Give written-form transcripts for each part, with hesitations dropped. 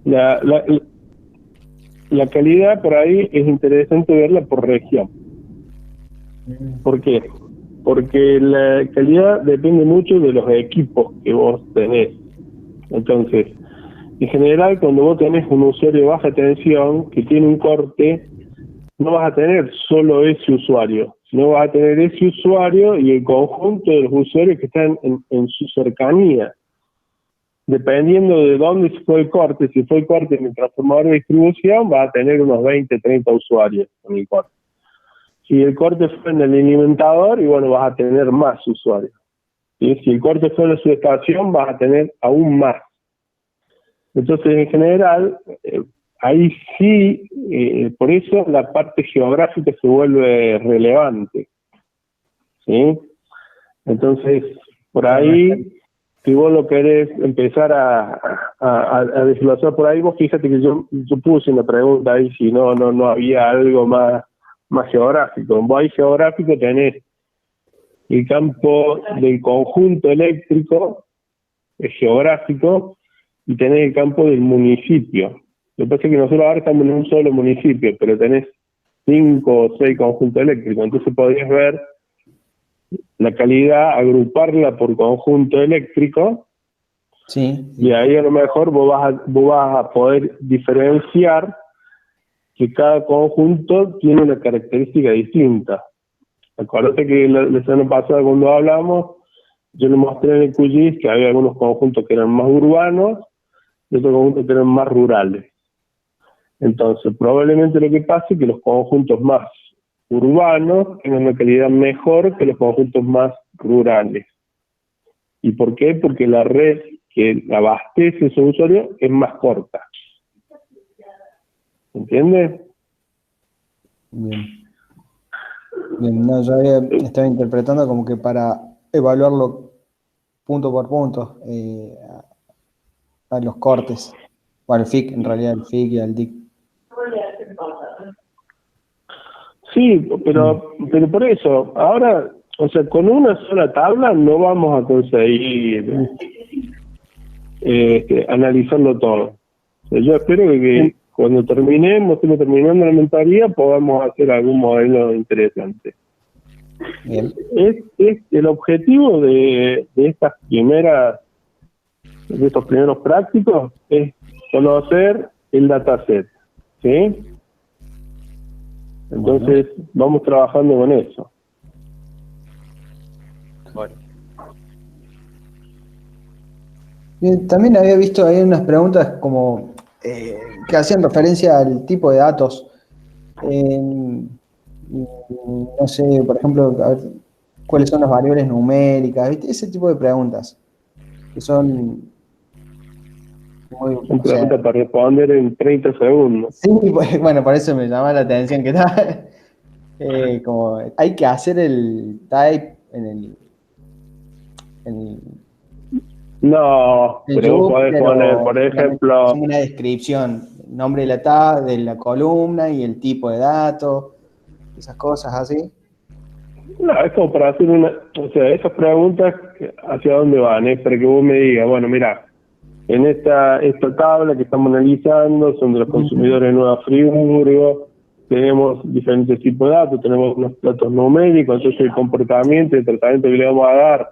La, la, la calidad por ahí es interesante verla por región. ¿Por qué? Porque la calidad depende mucho de los equipos que vos tenés. Entonces, en general, cuando vos tenés un usuario de baja tensión que tiene un corte, no vas a tener solo ese usuario, sino vas a tener ese usuario y el conjunto de los usuarios que están en su cercanía. Dependiendo de dónde se fue el corte, si fue el corte en el transformador de distribución, va a tener unos 20, 30 usuarios en el corte. Si el corte fue en el alimentador, y bueno, vas a tener más usuarios. ¿Sí? Si el corte fue en la subestación, vas a tener aún más. Entonces, en general, ahí sí, por eso la parte geográfica se vuelve relevante. ¿Sí? Entonces, por ahí, si vos lo querés empezar a desglosar por ahí, vos fíjate que yo puse una pregunta ahí si no había algo más geográfico. En vos ahí geográfico tenés el campo del conjunto eléctrico, es geográfico, y tenés el campo del municipio. Lo que pasa es que nosotros ahora estamos en un solo municipio, pero tenés 5 o 6 conjuntos eléctricos, entonces podrías ver la calidad, agruparla por conjunto eléctrico, sí. Y ahí a lo mejor vos vas a poder diferenciar que cada conjunto tiene una característica distinta. Acuérdate que la semana pasada cuando hablamos, yo le mostré en el QGIS que había algunos conjuntos que eran más urbanos y otros conjuntos que eran más rurales. Entonces, probablemente lo que pase es que los conjuntos más urbanos tengan una calidad mejor que los conjuntos más rurales. ¿Y por qué? Porque la red que abastece a su usuario es más corta. ¿Entiendes? Bien. Bien, no, yo estaba interpretando como que para evaluarlo punto por punto a los cortes, o al FIC, en realidad el FIC y al DIC. Sí, pero por eso, ahora, o sea, con una sola tabla no vamos a conseguir analizarlo todo. O sea, yo espero que cuando estemos terminando la mentoría, podamos hacer algún modelo interesante. Bien. Es el objetivo de estos primeros prácticos es conocer el dataset, ¿sí? Entonces, vamos trabajando con eso. Bueno. Bien, también había visto ahí unas preguntas como que hacían referencia al tipo de datos. No sé, por ejemplo, a ver, cuáles son las variables numéricas, ¿viste? Ese tipo de preguntas que son muy, Son preguntas para responder en 30 segundos. Sí, bueno, por eso me llama la atención que está como hay que hacer el type en No, el pero vos loop, podés poner, por ejemplo, una descripción, nombre de la tab, de la columna y el tipo de dato, esas cosas así. no, es como para hacer o sea, esas preguntas, ¿hacia dónde van? Es para que vos me digas, bueno, mira, en esta tabla que estamos analizando, son de los consumidores de Nueva Friburgo, tenemos diferentes tipos de datos, tenemos unos datos numéricos, entonces el comportamiento y el tratamiento que le vamos a dar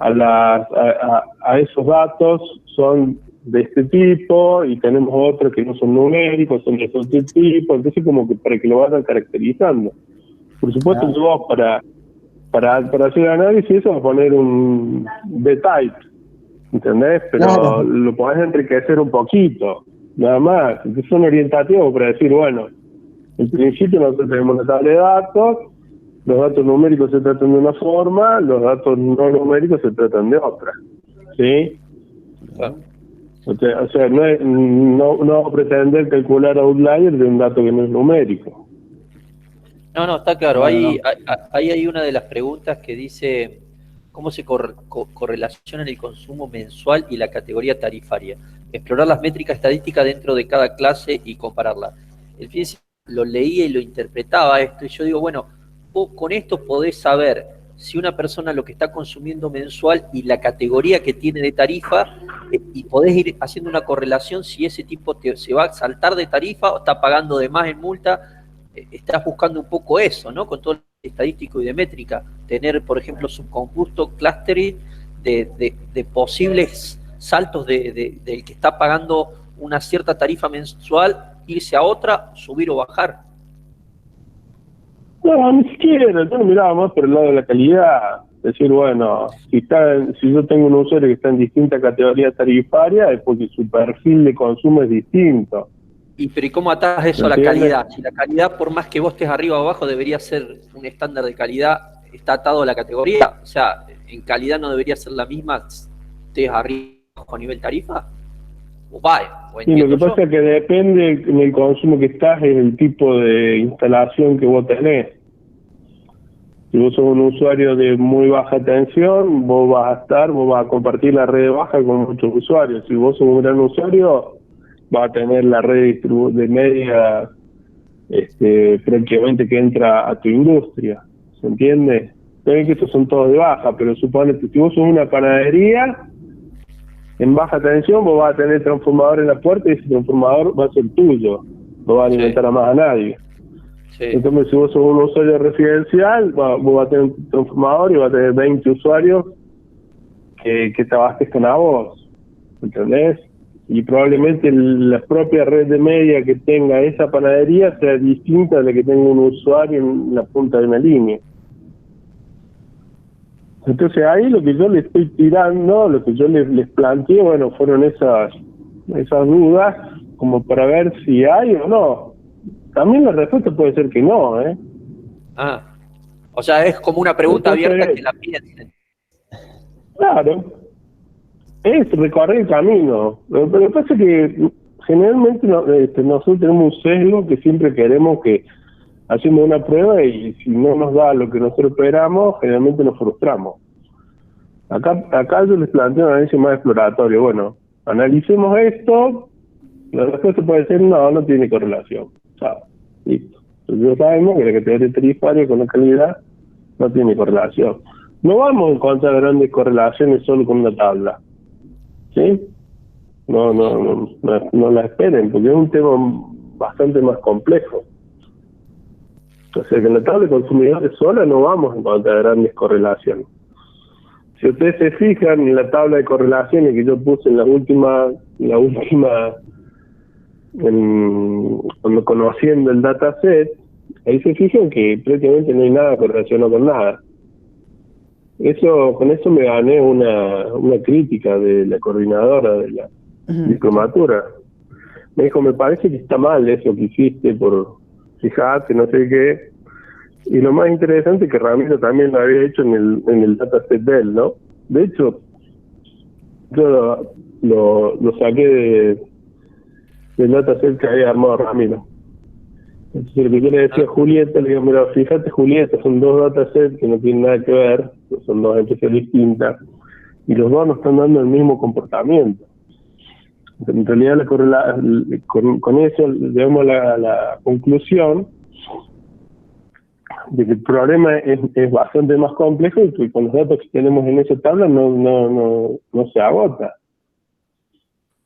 a esos datos son de este tipo, y tenemos otros que no son numéricos, son de otro tipo, entonces como que para que lo vayan caracterizando. Por supuesto que vos para hacer análisis eso vas a poner un B-type, ¿entendés? Pero lo podés enriquecer un poquito, nada más. Entonces son orientativos para decir, bueno, en principio nosotros tenemos una tabla de datos, los datos numéricos se tratan de una forma, los datos no numéricos se tratan de otra. ¿Sí? Claro. O sea, no pretender calcular outlier de un dato que no es numérico. No, está claro. Ahí hay una de las preguntas que dice cómo se correlaciona el consumo mensual y la categoría tarifaria. Explorar las métricas estadísticas dentro de cada clase y compararla. El fin lo leía y lo interpretaba esto, y yo digo, bueno, vos con esto podés saber si una persona lo que está consumiendo mensual y la categoría que tiene de tarifa, y podés ir haciendo una correlación si ese tipo se va a saltar de tarifa o está pagando de más en multa. Estás buscando un poco eso, ¿no? Con todo el estadístico y de métrica, tener, por ejemplo, subcompuesto, clustering de posibles saltos del que está pagando una cierta tarifa mensual, irse a otra, subir o bajar. No, ni siquiera, yo lo miraba más por el lado de la calidad. Decir, bueno, si yo tengo un usuario que está en distintas categorías tarifarias, es porque su perfil de consumo es distinto. Pero ¿y cómo atás eso a la calidad? Si la calidad, por más que vos estés arriba o abajo, debería ser un estándar de calidad, está atado a la categoría. O sea, en calidad no debería ser la misma, estés arriba o a nivel tarifa. Sí, lo que pasa es que depende del consumo que estás, es el tipo de instalación que vos tenés. Si vos sos un usuario de muy baja tensión, vos vas a compartir la red baja con muchos usuarios. Si vos sos un gran usuario, vas a tener la red de media prácticamente que entra a tu industria. ¿Se entiende? Ven que estos son todos de baja, pero suponete, si vos sos una panadería en baja tensión, vos vas a tener transformador en la puerta y ese transformador va a ser tuyo, no va a alimentar a más a nadie. Sí. Entonces, si vos sos un usuario residencial, vos vas a tener un transformador y vas a tener 20 usuarios que te abastezcan a vos, ¿entendés? Y probablemente la propia red de media que tenga esa panadería sea distinta a la que tenga un usuario en la punta de una línea. Entonces ahí lo que yo le estoy tirando, lo que yo les planteé, bueno, fueron esas dudas como para ver si hay o no. También la respuesta puede ser que no, ¿eh? O sea, es como una pregunta abierta que la piensen. Claro, es recorrer el camino. Pero lo que pasa es que generalmente nosotros tenemos un sesgo que siempre queremos que hacemos una prueba y si no nos da lo que nosotros esperamos, generalmente nos frustramos. Acá yo les planteo un análisis más exploratorio. Bueno, analicemos esto, la respuesta puede ser no tiene correlación. Listo. Entonces ya sabemos que la categoría tarifaria con la calidad no tiene correlación. No vamos a encontrar grandes correlaciones solo con una tabla. ¿Sí? No la esperen, porque es un tema bastante más complejo. O sea que en la tabla de consumidores sola no vamos a encontrar grandes correlaciones. Si ustedes se fijan en la tabla de correlaciones que yo puse en cuando conociendo el dataset, ahí se fijan que prácticamente no hay nada correlacionado con nada. Con eso me gané una crítica de la coordinadora de la diplomatura. Me dijo, me parece que está mal eso que hiciste por fijarte, no sé qué. Y lo más interesante es que Ramiro también lo había hecho en el dataset de él, ¿no? De hecho, yo lo saqué del dataset que había armado Ramiro. Entonces lo que yo le decía a Julieta, le digo, mira, fíjate Julieta, son dos datasets que no tienen nada que ver, son dos empresas distintas, y los dos no están dando el mismo comportamiento. En realidad con eso llegamos a la conclusión de que el problema es bastante más complejo y que con los datos que tenemos en esa tabla no se agota.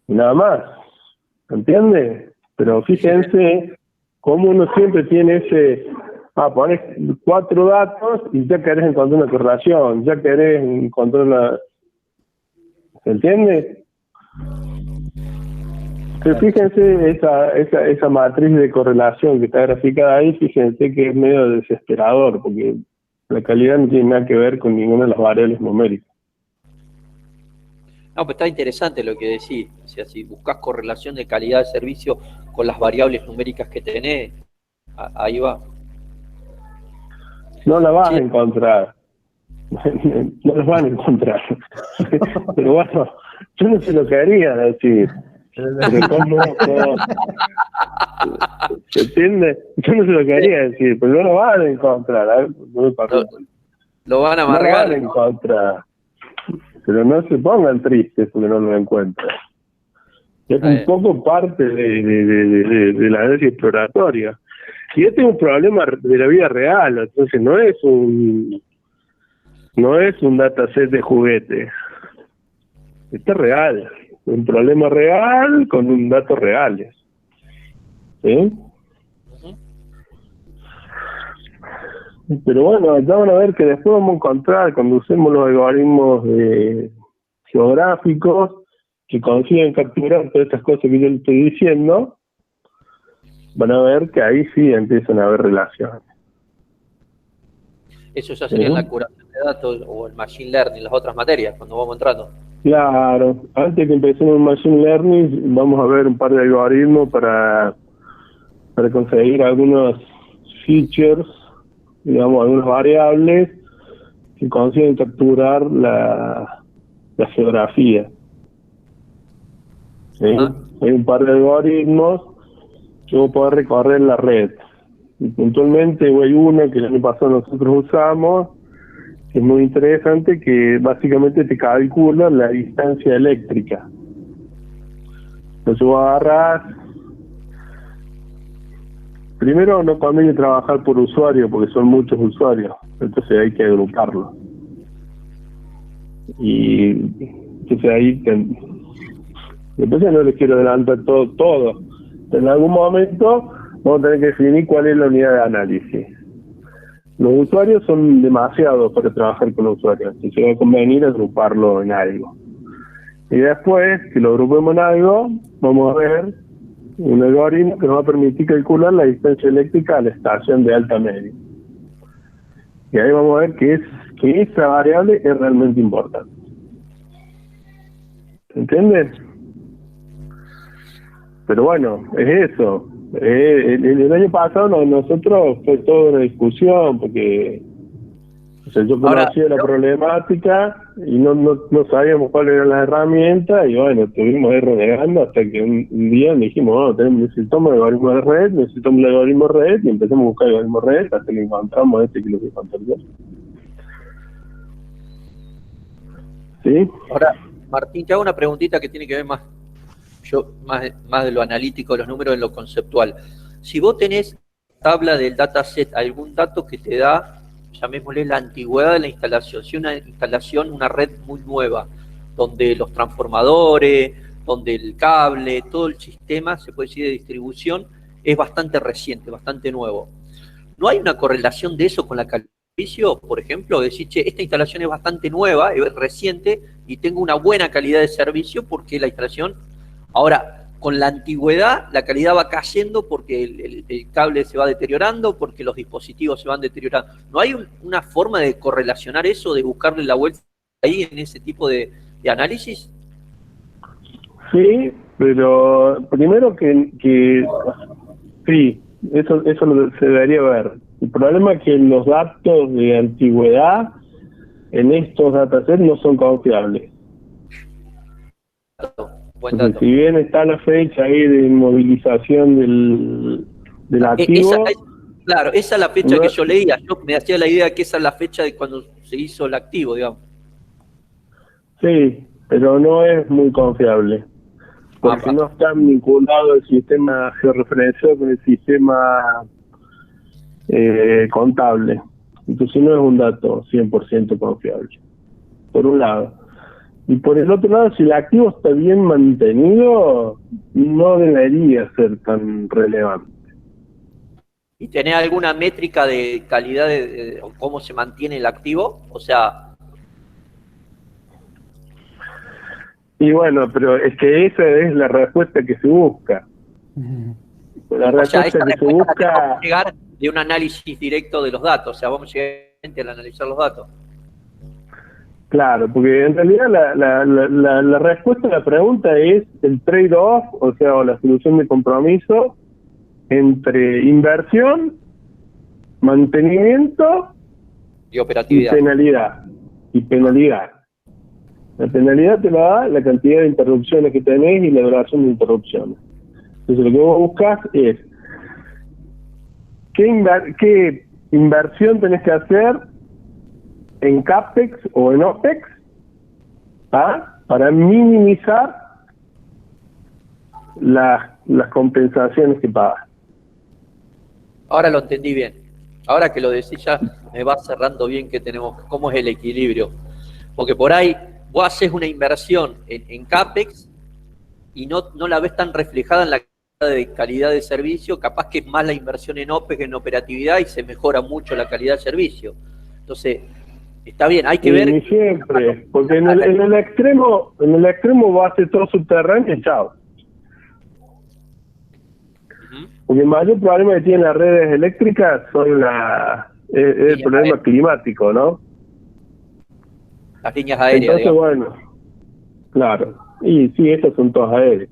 Nada más, ¿entiende? Pero fíjense cómo uno siempre tiene pones 4 datos y ya querés encontrar una correlación, ya querés encontrar ¿se entiende? Pero fíjense esa matriz de correlación que está graficada ahí, fíjense que es medio desesperador, porque la calidad no tiene nada que ver con ninguna de las variables numéricas. No, pues está interesante lo que decís. O sea, si buscas correlación de calidad de servicio con las variables numéricas que tenés, ahí va. No la vas a encontrar. No las van a encontrar. Pero bueno, yo no sé lo que haría decir. ¿Se entiende? Yo no sé lo que haría decir, pero no lo van a encontrar. Lo van a amargar. No lo van a encontrar. Pero no se pongan tristes porque no lo encuentran. Es un poco parte de la análisis exploratoria. Y este es un problema de la vida real, entonces no es No es un dataset de juguete. Este es real. Un problema real con un datos reales. ¿Sí? Pero bueno, ya van a ver que después vamos a encontrar, cuando usemos los algoritmos geográficos que consiguen capturar todas estas cosas que yo les estoy diciendo, van a ver que ahí sí empiezan a haber relaciones. Eso ya sería la curación de datos o el machine learning, las otras materias, cuando vamos entrando. Claro, antes que empecemos el machine learning, vamos a ver un par de algoritmos para conseguir algunos features, digamos, algunas variables que consiguen capturar la geografía. ¿Sí? Hay un par de algoritmos que vos podés recorrer la red. Y puntualmente hay una que el año pasado nosotros usamos, que es muy interesante, que básicamente te calcula la distancia eléctrica. Entonces vos agarrás. Primero, no conviene trabajar por usuario porque son muchos usuarios, entonces hay que agruparlos. Y entonces ahí después no les quiero adelantar todo. En algún momento vamos a tener que definir cuál es la unidad de análisis. Los usuarios son demasiados para trabaar con los usuarios, entonces va a convenir agruparlo en algo. Y después, que lo agrupemos en algo, vamos a ver un algoritmo que nos va a permitir calcular la distancia eléctrica a la estación de alta media. Y ahí vamos a ver que esa variable es realmente importante. ¿Entiendes? Pero bueno, es eso. El año pasado nosotros fue toda una discusión porque yo conocía la problemática y no sabíamos cuáles eran las herramientas y bueno, estuvimos ahí renegando hasta que un día dijimos, necesitamos el algoritmo de red, necesitamos el algoritmo de red y empezamos a buscar el algoritmo de red hasta que encontramos que lo que encontré yo. ¿Sí? Ahora, Martín, te hago una preguntita que tiene que ver más de lo analítico de los números en lo conceptual. Si vos tenés tabla del dataset, algún dato que te da, llamémosle la antigüedad de la instalación, si una instalación, una red muy nueva, donde los transformadores, donde el cable, todo el sistema, se puede decir, de distribución, es bastante reciente, bastante nuevo. ¿No hay una correlación de eso con la calidad de servicio? Por ejemplo, decir, che, esta instalación es bastante nueva, es reciente, y tengo una buena calidad de servicio porque la instalación... Ahora, con la antigüedad, la calidad va cayendo porque el cable se va deteriorando, porque los dispositivos se van deteriorando. ¿No hay una forma de correlacionar eso, de buscarle la vuelta ahí en ese tipo de análisis? Sí, pero primero que sí, eso se debería ver. El problema es que los datos de antigüedad en estos datasets no son confiables. Entonces, si bien está la fecha ahí de inmovilización del activo... Claro, esa es la fecha que yo leía. Yo me hacía la idea que esa es la fecha de cuando se hizo el activo, digamos. Sí, pero no es muy confiable. Porque no está vinculado el sistema georreferenciado con el sistema contable. Entonces no es un dato 100% confiable. Por un lado. Y por el otro lado, si el activo está bien mantenido, no debería ser tan relevante. ¿Y tenés alguna métrica de calidad de cómo se mantiene el activo? O sea... Y bueno, pero es que esa es la respuesta que se busca. La respuesta que se busca... Vamos a llegar de un análisis directo de los datos, o sea, vamos a llegar a analizar los datos. Claro, porque en realidad la respuesta a la pregunta es el trade-off, o sea, o la solución de compromiso entre inversión, mantenimiento y operatividad. Y penalidad. La penalidad te la da la cantidad de interrupciones que tenés y la duración de interrupciones. Entonces lo que vos buscas es qué inversión tenés que hacer en CAPEX o en OPEX para minimizar las compensaciones que pagas. Ahora lo entendí bien. Ahora que lo decís ya me va cerrando bien que tenemos, cómo es el equilibrio. Porque por ahí vos haces una inversión en CAPEX y no la ves tan reflejada en la calidad de servicio, capaz que es más la inversión en OPEX que en operatividad y se mejora mucho la calidad del servicio. Entonces, está bien, hay que ver. Ni siempre, porque en el extremo va a ser todo subterráneo y chao. Porque el mayor problema que tienen las redes eléctricas son el problema climático, ¿no? Las líneas aéreas, entonces, bueno, claro, y sí, estas son todas aéreas.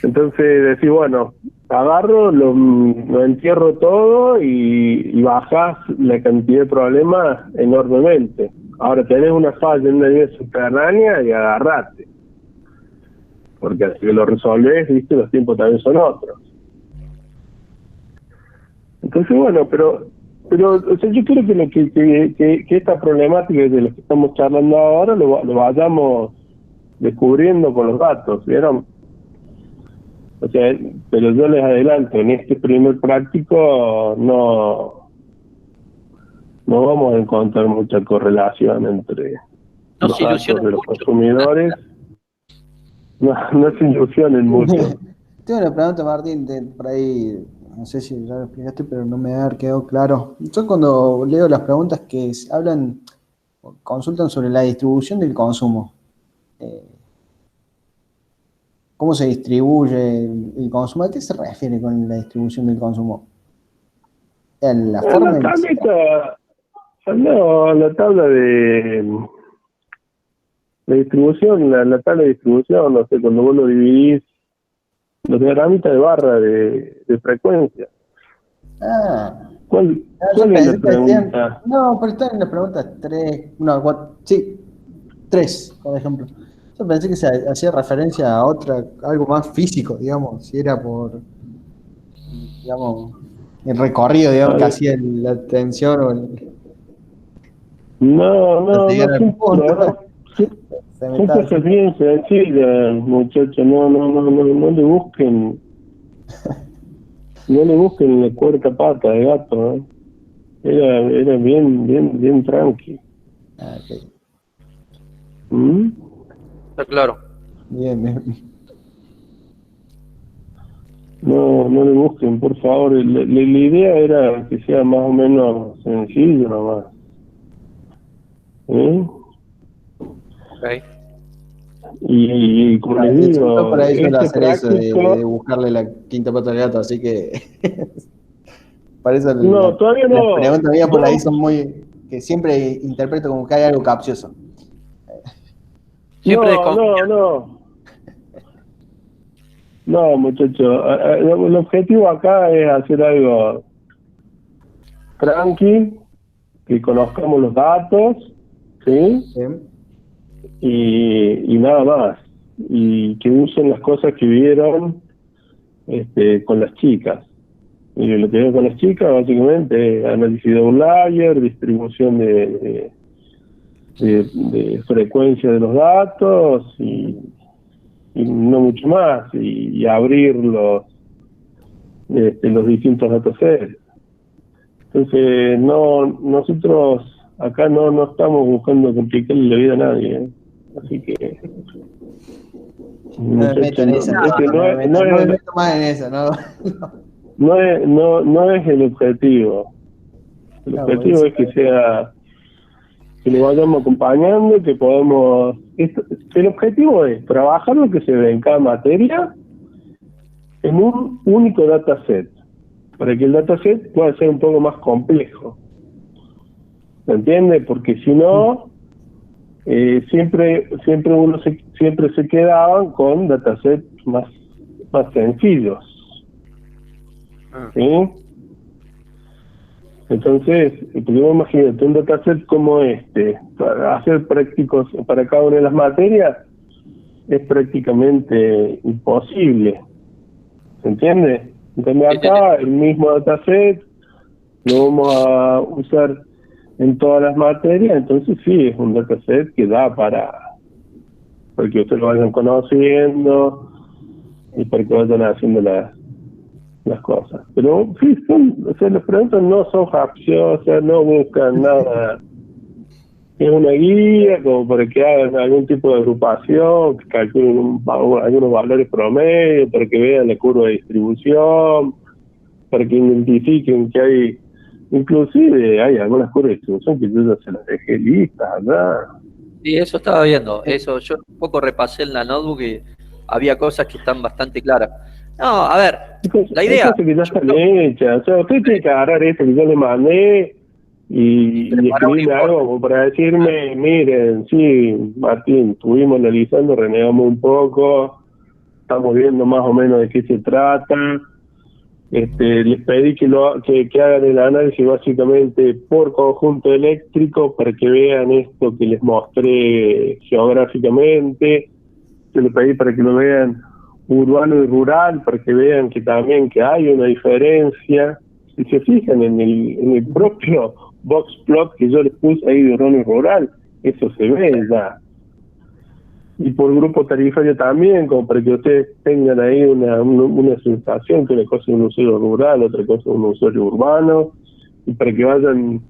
Entonces decís, bueno, agarro, lo entierro todo y bajás la cantidad de problemas enormemente. Ahora tenés una falla en una vía subterránea y agarrate. Porque así que lo resolvés, viste, los tiempos también son otros. Entonces, bueno, pero o sea, yo creo que esta problemática de la que estamos charlando ahora lo vayamos descubriendo con los datos, ¿vieron? O sea, pero yo les adelanto, en este primer práctico no vamos a encontrar mucha correlación entre los datos de los consumidores. No se ilusionen mucho. Tengo una pregunta, Martín, por ahí, no sé si ya lo explicaste, pero no me ha quedado claro. Yo cuando leo las preguntas que consultan sobre la distribución del consumo, ¿cómo se distribuye el consumo? ¿A qué se refiere con la distribución del consumo? ¿En la forma la tabla de distribución, la tabla de distribución, no sé, cuando vos lo dividís, los diagramitas de barra de frecuencia. ¿Cuál es la pregunta? No, pero está en la pregunta 3, 3, por ejemplo. Yo pensé que se hacía referencia a algo más físico, digamos, si era por, digamos, el recorrido, digamos, que hacía la tensión o el... No, son cosas bien sencillas, muchachos, no le busquen la cuarta pata de gato, ¿eh? Era bien tranqui. Okay. Está claro. Bien. No le busquen, por favor. La idea era que sea más o menos sencillo nomás. Okay. Y como les digo, por ahí suele hacer práctico, eso de buscarle la quinta pata al gato, así que parece todavía no. Las preguntas mías por ahí son muy, que siempre interpreto como que hay algo capcioso. No, muchachos, el objetivo acá es hacer algo tranqui, que conozcamos los datos, ¿sí? Y nada más, y que usen las cosas que vieron con las chicas. Y lo que veo con las chicas básicamente es análisis de outlier, distribución de frecuencia de los datos y no mucho más, y abrir los distintos datasets. Entonces nosotros acá no estamos buscando complicarle la vida a nadie, ¿eh? Así que no es el objetivo. El objetivo es que lo vayamos acompañando, que podamos... el objetivo es trabajar lo que se ve en cada materia en un único dataset, para que el dataset pueda ser un poco más complejo. ¿Se entiende? Porque si no, siempre se quedaban con datasets más sencillos. ¿Sí? Entonces, podemos imaginar un dataset como para hacer prácticos para cada una de las materias es prácticamente imposible. ¿Se entiende? Entonces acá el mismo dataset lo vamos a usar en todas las materias, entonces sí, es un dataset que da para que ustedes lo vayan conociendo y para que vayan haciendo las cosas. Pero sí, o sea, las preguntas no son capciosas, no buscan nada. Es una guía como para que hagan algún tipo de agrupación, que calculen algunos valores promedio, para que vean la curva de distribución, para que identifiquen que hay, inclusive hay algunas curvas de distribución que yo ya se las dejé listas allá. Sí, eso estaba viendo. Eso yo un poco repasé en la notebook y había cosas que están bastante claras. No, a ver, la Hay idea. cosas que ya están hechas. O sea, usted tiene que agarrar esto que yo le mandé y Preparar un escribirme informe. algo como para decirme, miren, sí, Martín, estuvimos analizando, renegamos un poco, estamos viendo más o menos de qué se trata. Les pedí que hagan el análisis básicamente por conjunto eléctrico para que vean esto que les mostré geográficamente. Yo les pedí para que lo vean urbano y rural, para que vean que también que hay una diferencia. Si se fijan en el propio box plot que yo les puse ahí de urbano y rural, eso se ve ya. Y por grupo tarifario también, como para que ustedes tengan ahí una sensación que una cosa es un usuario rural, otra cosa es un usuario urbano, y para que vayan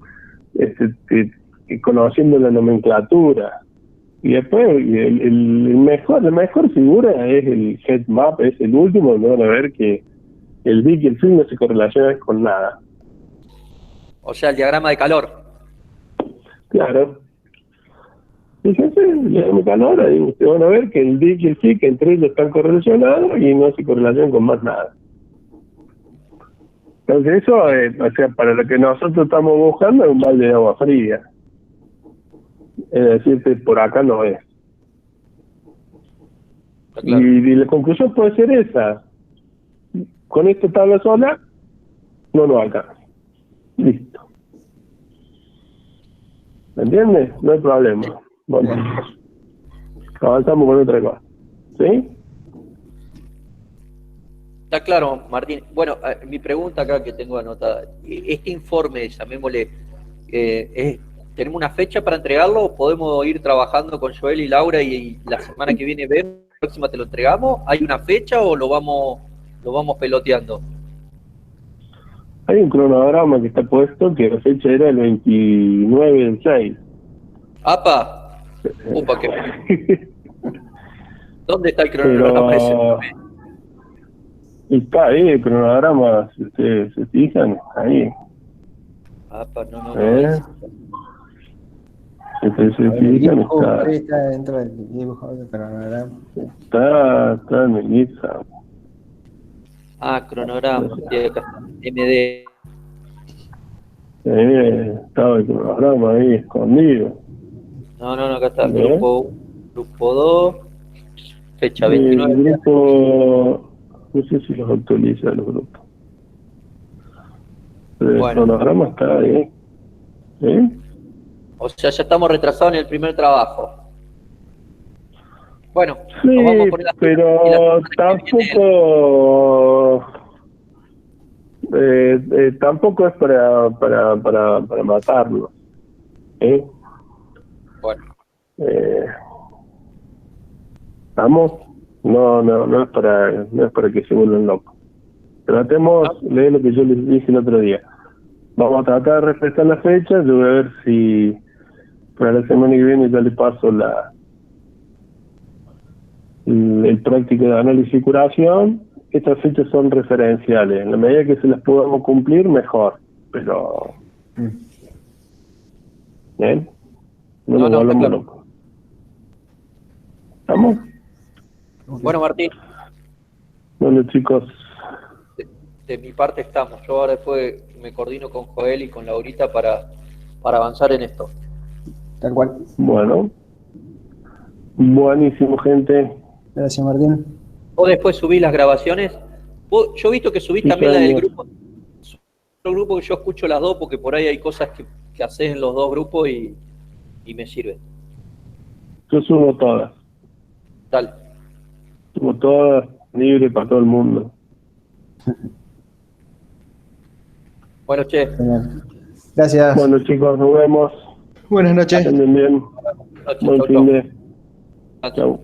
conociendo la nomenclatura. Y después la mejor figura es el head map, es el último, donde van a ver que el big y el film no se correlacionan con nada. O sea, el diagrama de calor. Claro. Fíjense, le calor, ahí ustedes van a ver que el DIC y el FIC entre ellos están correlacionados y no se correlacionan con más nada. Entonces eso, o sea, para lo que nosotros estamos buscando es un balde de agua fría. Es decir, que por acá no es. Claro. Y la conclusión puede ser esa. Con esta tabla sola, no nos alcanza. Listo. ¿Me entiendes? No hay problema. Bueno, avanzamos con otra cosa. ¿Sí? Está claro, Martín. Bueno, mi pregunta acá que tengo anotada. Este informe, llamémosle, ¿tenemos una fecha para entregarlo o podemos ir trabajando con Joel y Laura y la semana que viene vemos, la próxima te lo entregamos? ¿Hay una fecha o lo vamos peloteando? Hay un cronograma que está puesto que la fecha era el 29 del 6. ¡Apa! Upa, ¿Dónde está el cronograma ese? Está ahí el cronograma, si ustedes se fijan, ahí. ¡Apa! No. Si ustedes se fijan, está dentro del dibujo del cronograma. Está en el IPSA. Cronograma, sí, acá está. MD. Estaba el cronograma ahí escondido. No, acá está. Grupo 2, fecha El 29. grupo, no sé si los actualiza los grupos. Pero el cronograma está ahí. ¿Sí? O sea, ya estamos retrasados en el primer trabajo. Bueno, sí, nos vamos a poner pero tampoco es para matarlo. Bueno. ¿Estamos? No es para que se vuelvan locos. Tratemos, leer lo que yo les dije el otro día. Vamos a tratar de respetar la fecha. Yo voy a ver si para la semana que viene ya le paso el práctico de análisis y curación. Estas fechas son referenciales. En la medida que se las podamos cumplir, mejor. Pero... ¿bien? No nos volvamos locos. ¿Estamos? Bueno, Martín. Bueno, chicos. De mi parte estamos. Yo ahora después me coordino con Joel y con Laurita para avanzar en esto. Tal cual. Bueno. Buenísimo, gente. Gracias, Martín. ¿Vos después subís las grabaciones? Yo he visto que subís también la del grupo. Otro grupo que yo escucho las dos porque por ahí hay cosas que haces en los dos grupos y me sirven. Yo subo todas. Dale. Subo todas, libre para todo el mundo. Bueno, che. Gracias. Bueno, chicos, nos vemos. Buenas noches. Estén bien. Buenas noches. Buen fin de. Chau. Chau.